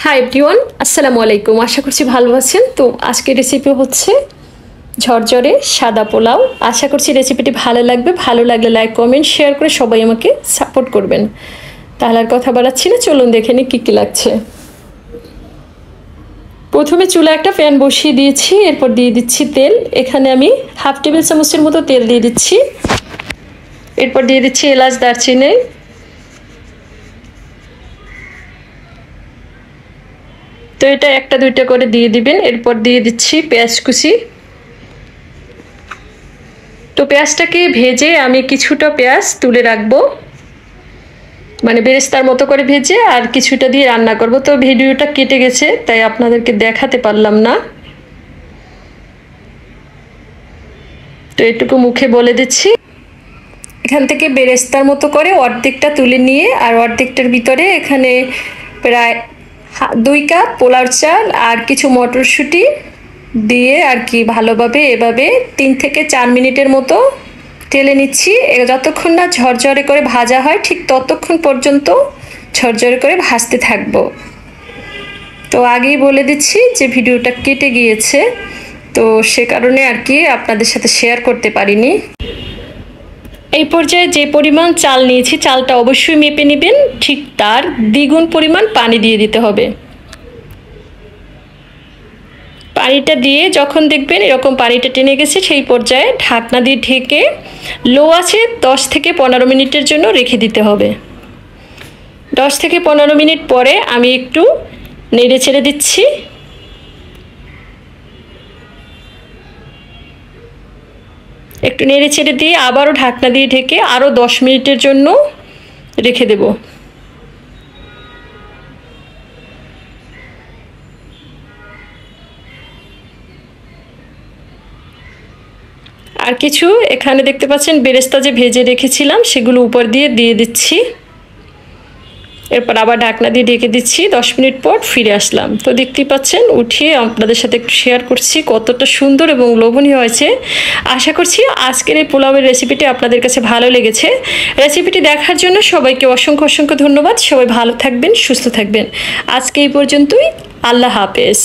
Hi everyone, আসসালামু আলাইকুম। আশা করছি ভালো আছেন। তো আজকের রেসিপি হচ্ছে ঝরঝরে সাদা পোলাও। আশা করছি রেসিপিটি ভালো লাগবে। ভালো লাগলে লাইক, কমেন্ট, শেয়ার করে সবাই আমাকে সাপোর্ট করবেন। তাহলে আর কথা বাড়াচ্ছি না, চলুন দেখে নিই কী কী লাগছে। প্রথমে চুলা একটা প্যান বসিয়ে দিয়েছি, এরপর দিয়ে দিচ্ছি তেল। এখানে আমি হাফ টেবিল চামচের মতো তেল দিয়ে দিচ্ছি। এরপর দিয়ে দিচ্ছি এলাচ, দারচিনি, তো এটা একটা দুইটা করে দিয়ে দিবেন। এরপর দিয়ে দিচ্ছি পেঁয়াজ কুচি। তো পেঁয়াজটাকে ভেজে আমি কিছুটা পেঁয়াজ তুলে রাখবো, মানে বেরেস্তার মতো করে ভেজে আর কিছুটা দিয়ে রান্না করব। তো ভিডিওটা কেটে গেছে তাই আপনাদেরকে দেখাতে পারলাম না, তো এটুকু মুখে বলে দিচ্ছি। এখান থেকে বেরেস্তার মতো করে অর্ধেকটা তুলে নিয়ে আর অর্ধেকটার ভিতরে এখানে প্রায় 2 কাপ পোলার চাল আর কিছু মটরশুঁটি দিয়ে আর কি ভালোভাবে এভাবে 3 থেকে 4 মিনিটের মতো টেলে নিচ্ছি। যতক্ষণ না ঝরঝরে করে ভাজা হয় ঠিক ততক্ষণ পর্যন্ত ঝরঝরে করে ভাজতে থাকবো। তো আগেই বলে দিচ্ছি যে ভিডিওটা কেটে গিয়েছে, তো সে কারণে আর কি আপনাদের সাথে শেয়ার করতে পারিনি। এই পর্যায়ে যে পরিমাণ চাল নিয়েছি চালটা অবশ্যই মেপে নেবেন, ঠিক তার দ্বিগুণ পরিমাণ পানি দিয়ে দিতে হবে। পানিটা দিয়ে যখন দেখবেন এরকম পানিটা টেনে গেছে সেই পর্যায়ে ঢাকনা দিয়ে ঢেকে লো আছে 10 থেকে 15 মিনিটের জন্য রেখে দিতে হবে। 10 থেকে 15 মিনিট পরে আমি একটু নেড়ে ছেড়ে দিচ্ছি। একটু নেড়ে ছেড়ে দিয়ে আবারও ঢাকনা দিয়ে ঢেকে আরও 10 মিনিটের জন্য রেখে দেব। আর কিছু এখানে দেখতে পাচ্ছেন বেরেস্তা যে ভেজে রেখেছিলাম সেগুলো উপর দিয়ে দিয়ে দিচ্ছি। এরপর আবার ঢাকনা দিয়ে ঢেকে দিচ্ছি। 10 মিনিট পর ফিরে আসলাম। তো দেখতেই পাচ্ছেন উঠিয়ে আপনাদের সাথে একটু শেয়ার করছি কতটা সুন্দর এবং লোভনীয় হয়েছে। আশা করছি আজকের এই পোলাওয়ের রেসিপিটি আপনাদের কাছে ভালো লেগেছে। রেসিপিটি দেখার জন্য সবাইকে অসংখ্য অসংখ্য ধন্যবাদ। সবাই ভালো থাকবেন, সুস্থ থাকবেন। আজকে এই পর্যন্তই। আল্লাহ হাফেজ।